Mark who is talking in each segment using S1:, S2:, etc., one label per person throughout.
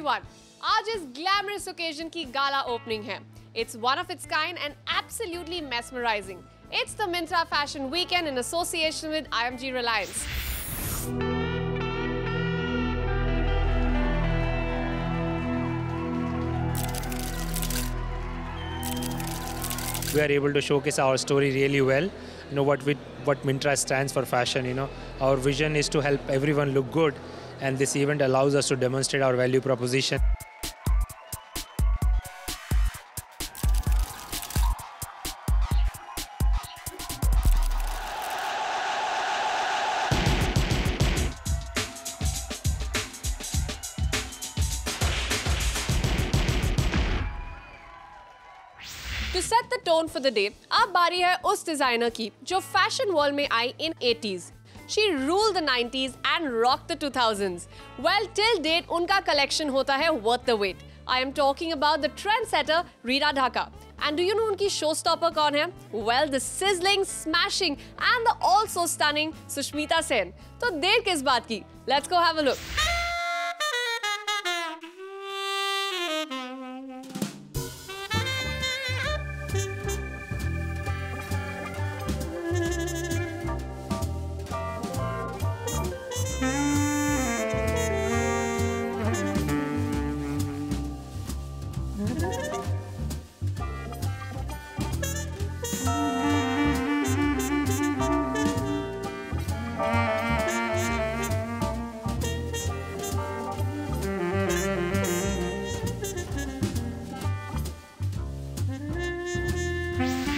S1: everyone. आज इस glamorous occasion की gala opening है. It's one of its kind and absolutely mesmerizing. It's the Myntra Fashion Weekend in association with IMG Reliance.
S2: We are able to showcase our story really well. You know what Myntra stands for fashion. You know, our vision is to help everyone look good, and this event allows us to demonstrate our value proposition.
S1: To set the tone for the day, अब बारी है उस designer की जो fashion world में आई in 80s. She ruled the 90s and rocked the 2000s. Well, till date उनका collection होता है worth the wait. I am talking about the trendsetter Rina Dhaka. And do you know उनकी showstopper कौन है? Well, the sizzling, smashing and the also stunning Sushmita Sen. तो देर किस बात की? Let's go have a look.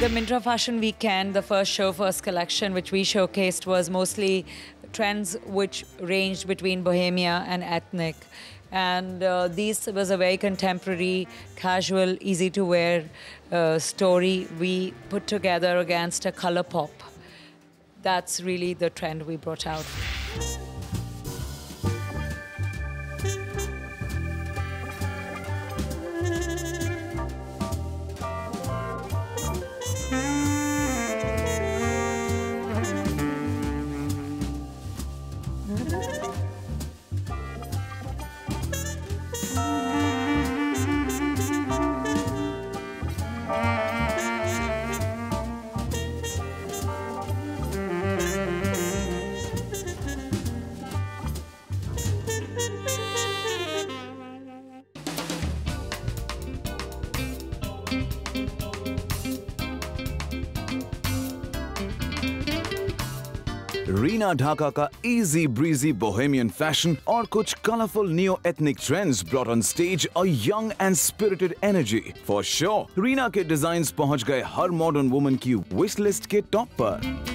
S3: The Myntra Fashion Weekend, the first show, first collection, which we showcased was mostly trends which ranged between bohemia and ethnic. And this was a very contemporary, casual, easy to wear story we put together against a color pop. That's really the trend we brought out.
S4: Reena Dhaka का easy breezy bohemian fashion और कुछ colorful neo-ethnic trends brought on stage a young and spirited energy. For sure, Reena के designs पहुंच गए हर modern woman की wish list के top पर.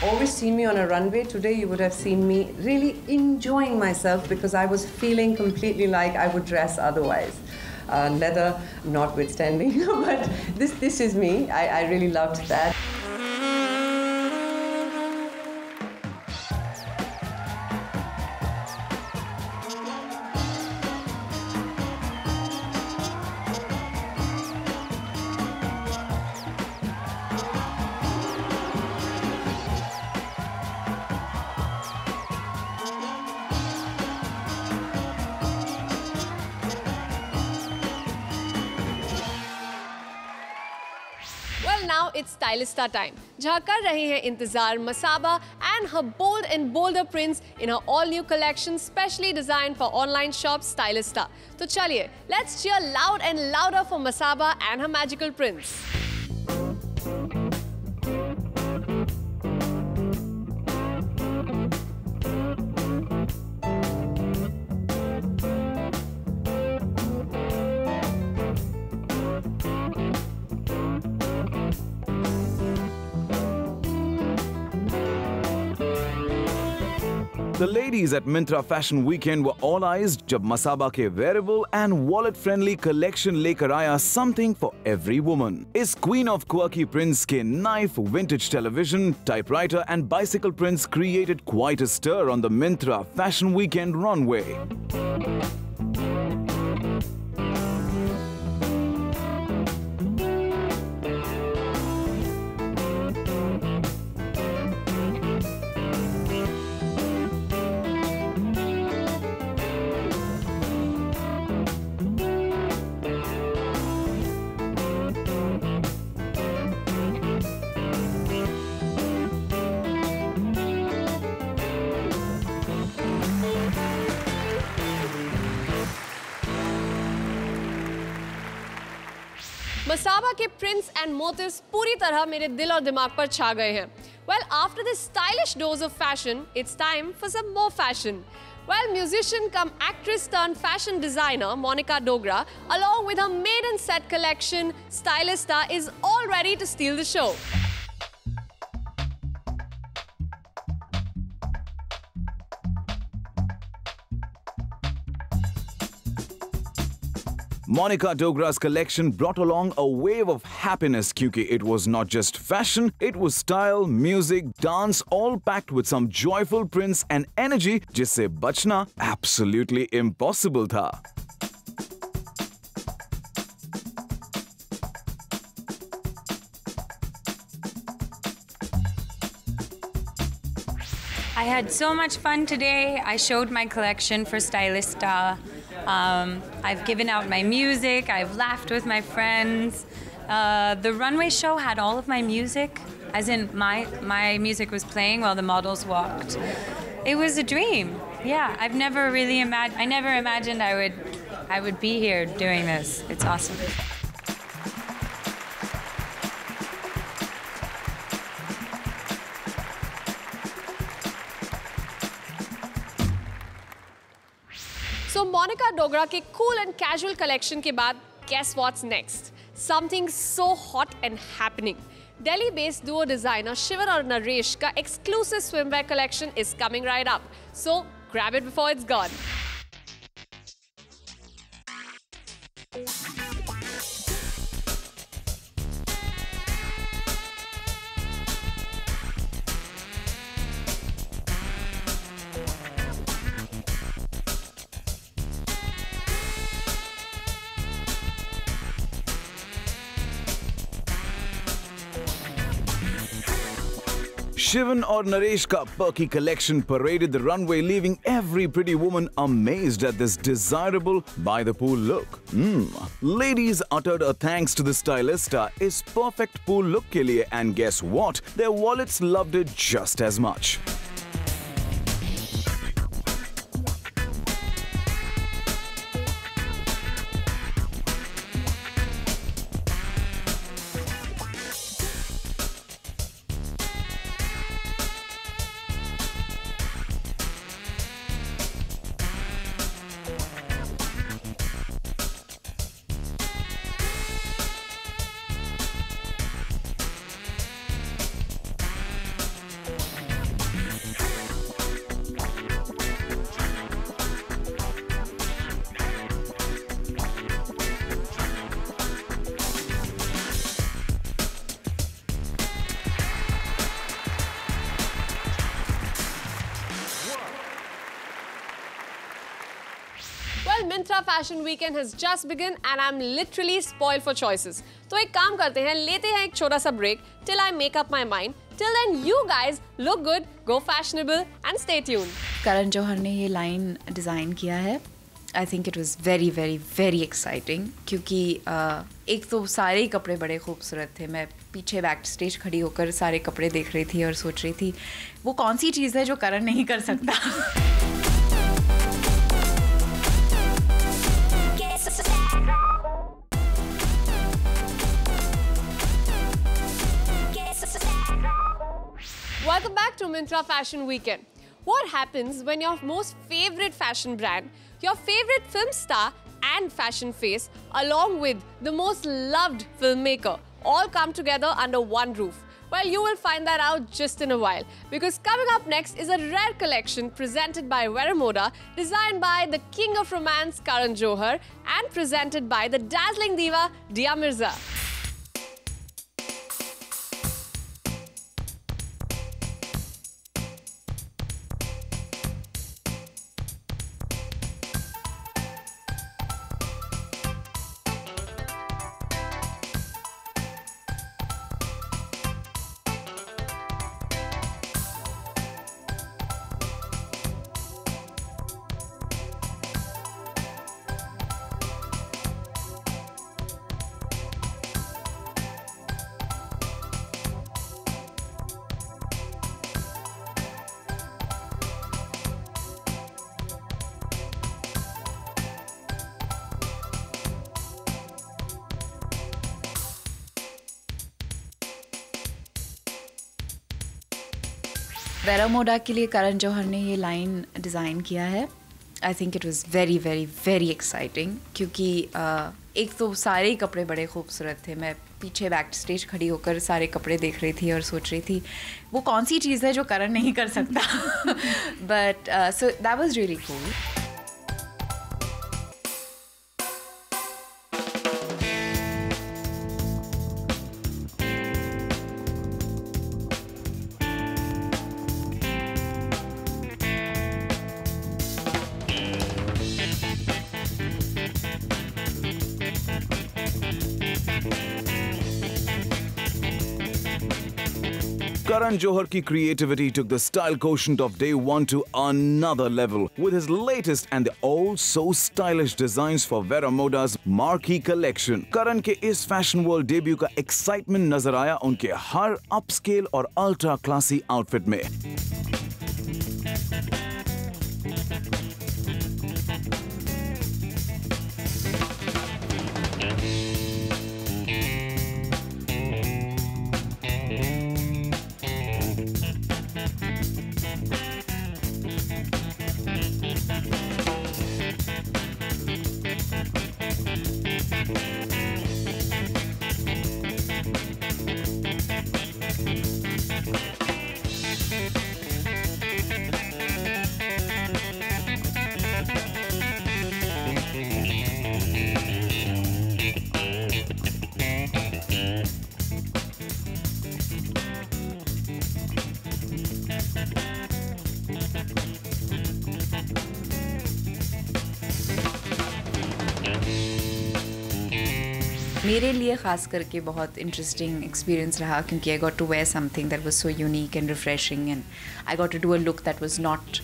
S5: Always seen me on a runway. Today you would have seen me really enjoying myself because I was feeling completely like I would dress otherwise. Leather notwithstanding, but this is me. I really loved that.
S1: Well, now it's Stylista time, जहाँ कर रहे हैं इंतजार Masaba and her bold and bolder prints in her all-new collection specially designed for online shop Stylista. तो चलिए, let's cheer loud and louder for Masaba and her magical prints.
S4: The ladies at Myntra Fashion Weekend were all eyes जब Masaba के wearable and wallet-friendly collection लेकर आया something for every woman. इस queen of quirky prints के knife, vintage television, typewriter and bicycle prints created quite a stir on the Myntra Fashion Weekend runway.
S1: Masaba के prints and motifs पूरी तरह मेरे दिल और दिमाग पर छा गए हैं. Well, after this stylish dose of fashion, it's time for some more fashion. Well, musician come actress turned fashion designer Monica Dogra, along with her maiden set collection, Stylista, is all ready to steal the show.
S4: Monica Dogra's collection brought along a wave of happiness क्योंकि it was not just fashion, it was style, music, dance, all packed with some joyful prints and energy जिससे बचना absolutely impossible था.
S6: I had so much fun today. I showed my collection for Stylista. I've given out my music. I've laughed with my friends. The runway show had all of my music, as in my music was playing while the models walked. It was a dream. Yeah, I never imagined I would be here doing this. It's awesome.
S1: So Monica Dogra के cool and casual collection के बाद, guess what's next? Something so hot and happening. Delhi-based duo designer Shivan और Naresh का exclusive swimwear collection is coming right up. So grab it before it's gone.
S4: Shivan और Naresh का perky collection paraded the runway, leaving every pretty woman amazed at this desirable by-the-pool look. Ladies uttered a thanks to the Stylista इस perfect pool look के लिए, and guess what? Their wallets loved it just as much.
S1: Well, Myntra Fashion Weekend has just begun and I'm literally spoiled for choices. तो एक काम करते हैं, लेते हैं एक छोटा सा break till I make up my mind. Till then, you guys look good, go fashionable and stay tuned.
S7: Karan Johar ने ये लाइन डिज़ाइन किया है I think it was very, very, very exciting क्योंकि एक तो सारे ही कपड़े बड़े खूबसूरत थे. मैं पीछे बैक स्टेज खड़ी होकर सारे कपड़े देख रही थी और सोच रही थी वो कौन सी चीज़ है जो करण नहीं कर सकता.
S1: Welcome back to Myntra Fashion Weekend. What happens when your most favorite fashion brand, your favorite film star and fashion face, along with the most loved filmmaker, all come together under one roof? Well, you will find that out just in a while, because coming up next is a rare collection presented by Vera Moda, designed by the king of romance, Karan Johar, and presented by the dazzling diva, Dia Mirza.
S7: Vero Moda के लिए करण जौहर ने ये line design किया है. I think it was very, very, very exciting क्योंकि एक तो सारे ही कपड़े बड़े खूबसूरत थे. मैं पीछे बैक स्टेज खड़ी होकर सारे कपड़े देख रही थी और सोच रही थी वो कौन सी चीज़ है जो करण नहीं कर सकता. But so that was really cool.
S4: Karan Johar ki creativity took the style quotient of day one to another level with his latest and the all so stylish designs for Vera Moda's marquee collection. Karan के इस fashion world debut का excitement नजर आया उनके हर upscale और ultra classy outfit में.
S7: मेरे लिए ख़ास करके बहुत इंटरेस्टिंग एक्सपीरियंस रहा क्योंकि I got to wear something that was so unique and refreshing and I got to do a look that was not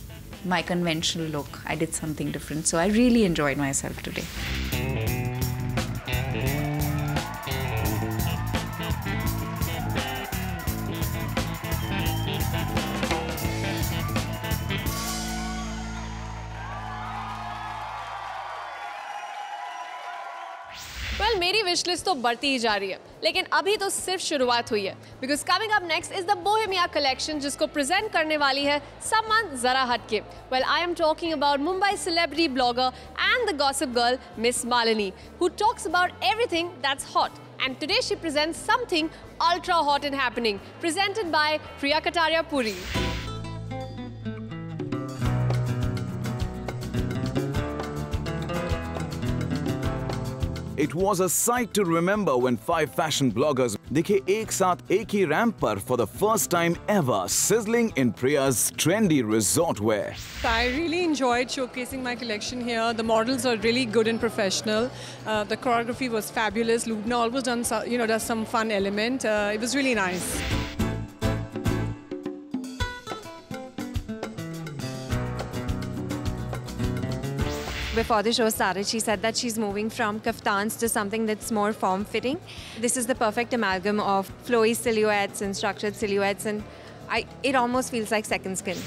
S7: my conventional look. I did something different, so I really enjoyed myself today.
S1: Well, मेरी wish list तो बढ़ती ही जा रही है, लेकिन अभी तो सिर्फ शुरुआत हुई है. Because coming up next is the Bohemia collection, जिसको प्रेजेंट करने वाली है समवन जरा हटके. Well, I am talking about Mumbai celebrity blogger and the gossip girl miss Malini, who talks about everything that's hot. And today she presents something ultra hot and happening, presented by Priya Kataria Puri.
S4: It was a sight to remember when 5 fashion bloggers दिखे एक साथ एक ही ramp पर for the first time ever, sizzling in Priya's trendy resort wear.
S8: I really enjoyed showcasing my collection here. The models are really good and professional. The choreography was fabulous. Lubna always does some fun element. It was really nice.
S9: before the show started, she said that she's moving from kaftans to something that's more form-fitting. This is the perfect amalgam of flowy silhouettes and structured silhouettes, and it almost feels like second skin.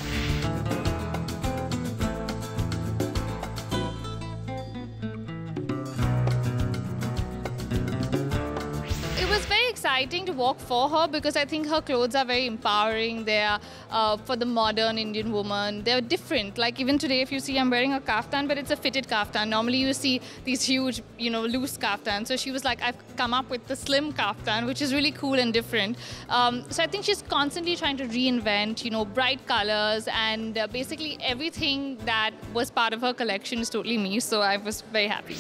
S10: Exciting to walk for her because I think her clothes are very empowering. They are for the modern Indian woman. They're different. Like even today, if you see, I'm wearing a kaftan, but it's a fitted kaftan. Normally, you see these huge, loose kaftans. So she was like, I've come up with the slim kaftan, which is really cool and different. So I think she's constantly trying to reinvent, bright colors, and basically everything that was part of her collection is totally me. So I was very happy.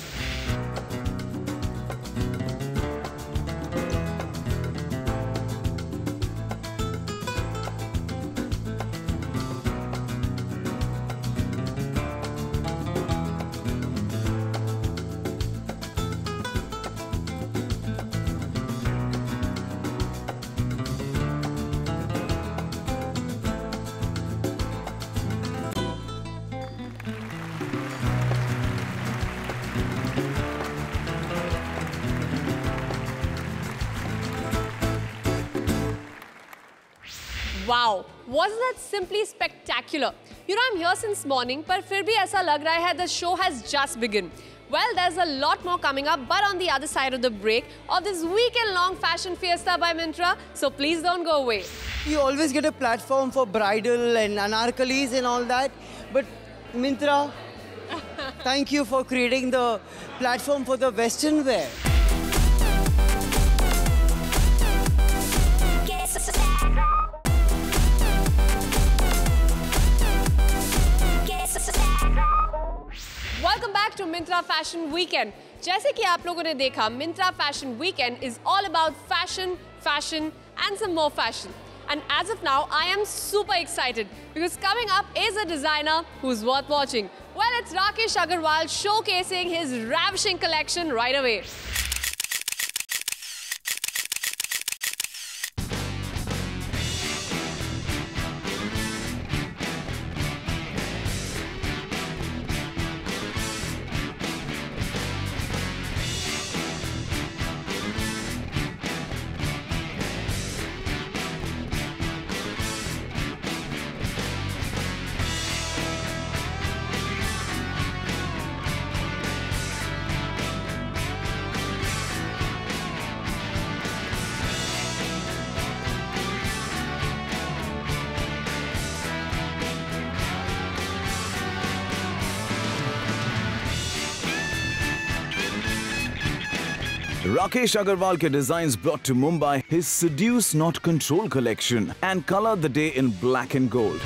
S1: Wow, wasn't that simply spectacular? I'm here since morning, but फिर भी ऐसा लग रहा है the show has just begun. Well, there's a lot more coming up, but on the other side of the break of this weekend-long fashion fiesta by Myntra, so please don't go away.
S11: You always get a platform for bridal and anarkalis and all that, but Myntra, thank you for creating the platform for the Western wear.
S1: Welcome back to Myntra Fashion Weekend. जैसे कि आप लोगों ने देखा, Myntra Fashion Weekend is all about fashion, fashion, and some more fashion. And as of now, I am super excited because coming up is a designer who's worth watching. Well, it's Rakesh Agarwal showcasing his ravishing collection right away.
S4: Rakesh Agarwal ke designs brought to Mumbai his Seduce Not Control collection and color the day in black and gold.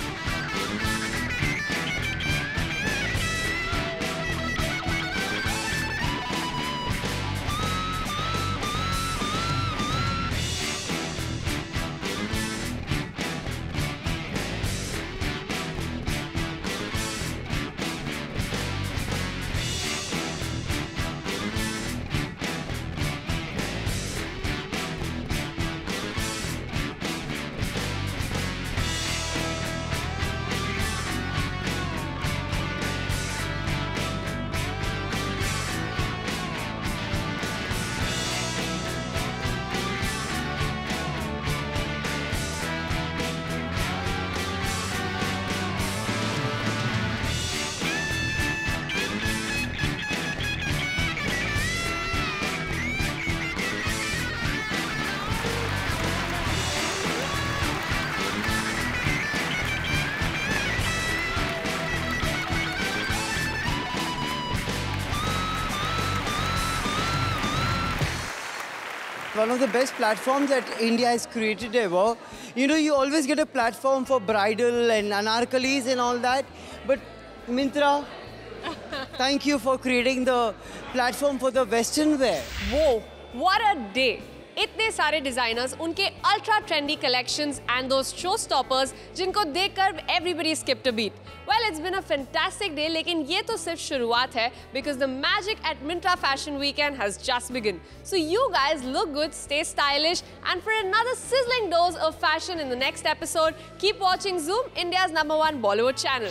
S11: One of the best platforms that India has created ever. You always get a platform for bridal and anarkalis and all that. But Myntra, thank you for creating the platform for the Western wear.
S1: Whoa, what a day! इतने सारे designers, उनके ultra trendy collections and those showstoppers जिनको देखकर everybody skipped a beat. Well, it's been a fantastic day, लेकिन ये तो सिर्फ शुरुआत है because the magic at Myntra Fashion Weekend has just begun. So you guys look good, stay stylish, and for another sizzling dose of fashion in the next episode, keep watching Zoom, India's #1 Bollywood channel.